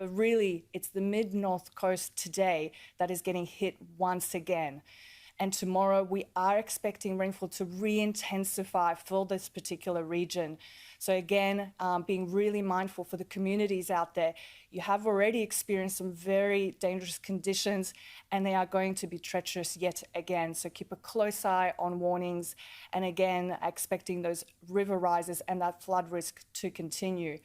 But really, it's the mid-north coast today that is getting hit once again. And tomorrow we are expecting rainfall to re-intensify for this particular region. So again, being really mindful for the communities out there. You have already experienced some very dangerous conditions and they are going to be treacherous yet again. So keep a close eye on warnings and again, expecting those river rises and that flood risk to continue.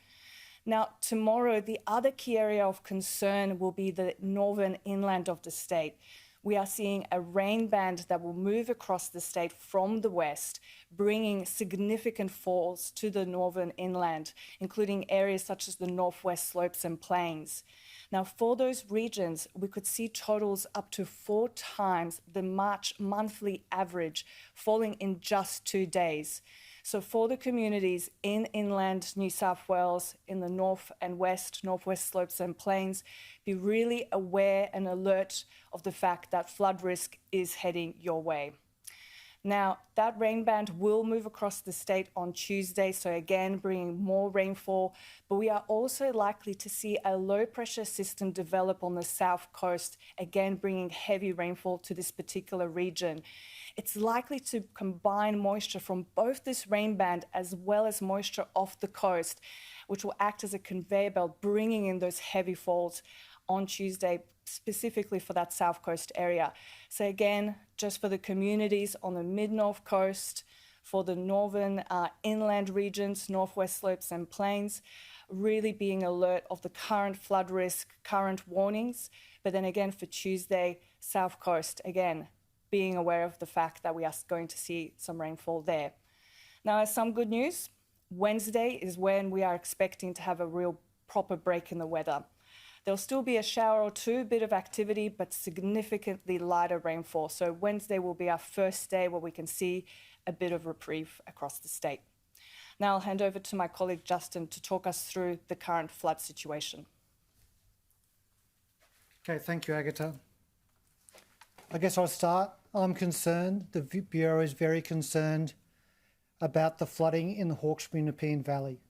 Now, tomorrow, the other key area of concern will be the northern inland of the state. We are seeing a rain band that will move across the state from the west, bringing significant falls to the northern inland, including areas such as the northwest slopes and plains. Now, for those regions, we could see totals up to 4 times the March monthly average falling in just 2 days. So for the communities in inland New South Wales, in the north and northwest slopes and plains, be really aware and alert of the fact that flood risk is heading your way. Now, that rain band will move across the state on Tuesday, so again, bringing more rainfall, but we are also likely to see a low-pressure system develop on the south coast, again, bringing heavy rainfall to this particular region. It's likely to combine moisture from both this rain band as well as moisture off the coast, which will act as a conveyor belt, bringing in those heavy falls on Tuesday, specifically for that south coast area. So again, just for the communities on the mid-north coast, for the northern inland regions, northwest slopes and plains, really being alert of the current flood risk, current warnings. But then again, for Tuesday, south coast, again, being aware of the fact that we are going to see some rainfall there. Now, as some good news, Wednesday is when we are expecting to have a real proper break in the weather. There'll still be a shower or two, bit of activity, but significantly lighter rainfall. So Wednesday will be our first day where we can see a bit of reprieve across the state. Now I'll hand over to my colleague Justin to talk us through the current flood situation. Okay, thank you, Agatha. I guess I'll start. I'm concerned, the Bureau is very concerned about the flooding in the Hawkesbury-Nepean Valley.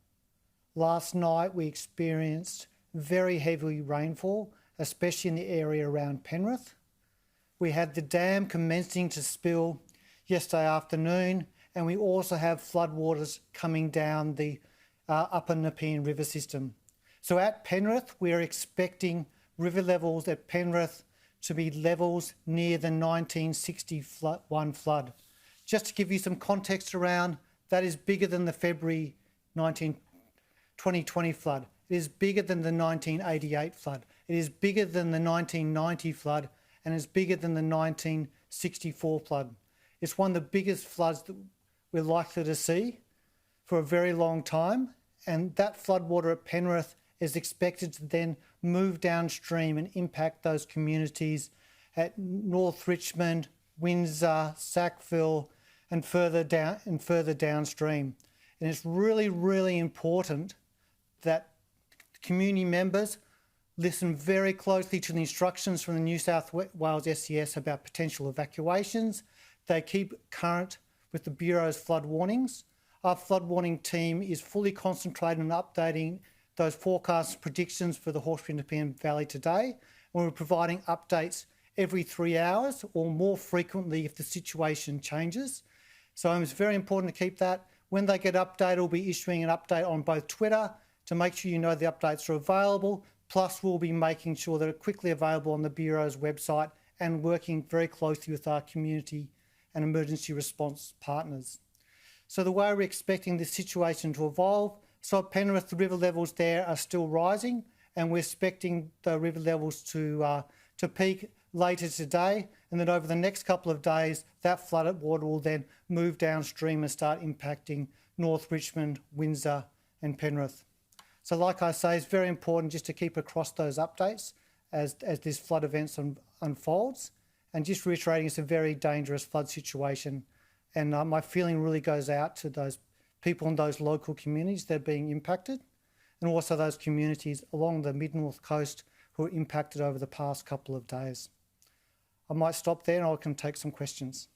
Last night we experienced very heavy rainfall, especially in the area around Penrith. We had the dam commencing to spill yesterday afternoon, and we also have floodwaters coming down the upper Nepean River system. So at Penrith, we're expecting river levels at Penrith to be levels near the 1961 flood. Just to give you some context around, that is bigger than the February 2020 flood. It is bigger than the 1988 flood. It is bigger than the 1990 flood, and it's bigger than the 1964 flood. It's one of the biggest floods that we're likely to see for a very long time, and that floodwater at Penrith is expected to then move downstream and impact those communities at North Richmond, Windsor, Sackville, and further downstream. And it's really, really important that community members listen very closely to the instructions from the New South Wales SCS about potential evacuations. They keep current with the Bureau's flood warnings. Our flood warning team is fully concentrated on updating those forecast predictions for the Hawkesbury-Nepean Valley today. And we're providing updates every 3 hours or more frequently if the situation changes. So it's very important to keep that. When they get updated, we'll be issuing an update on both Twitter to make sure you know the updates are available. Plus, we'll be making sure that they're quickly available on the Bureau's website and working very closely with our community and emergency response partners. So the way we're expecting this situation to evolve, so at Penrith, the river levels there are still rising, and we're expecting the river levels to peak later today, and then over the next couple of days, that flooded water will then move downstream and start impacting North Richmond, Windsor and Penrith. So like I say, it's very important just to keep across those updates as this flood event unfolds. And just reiterating, it's a very dangerous flood situation. And my feeling really goes out to those people in those local communities that are being impacted, and also those communities along the mid-north coast who were impacted over the past couple of days. I might stop there and I can take some questions.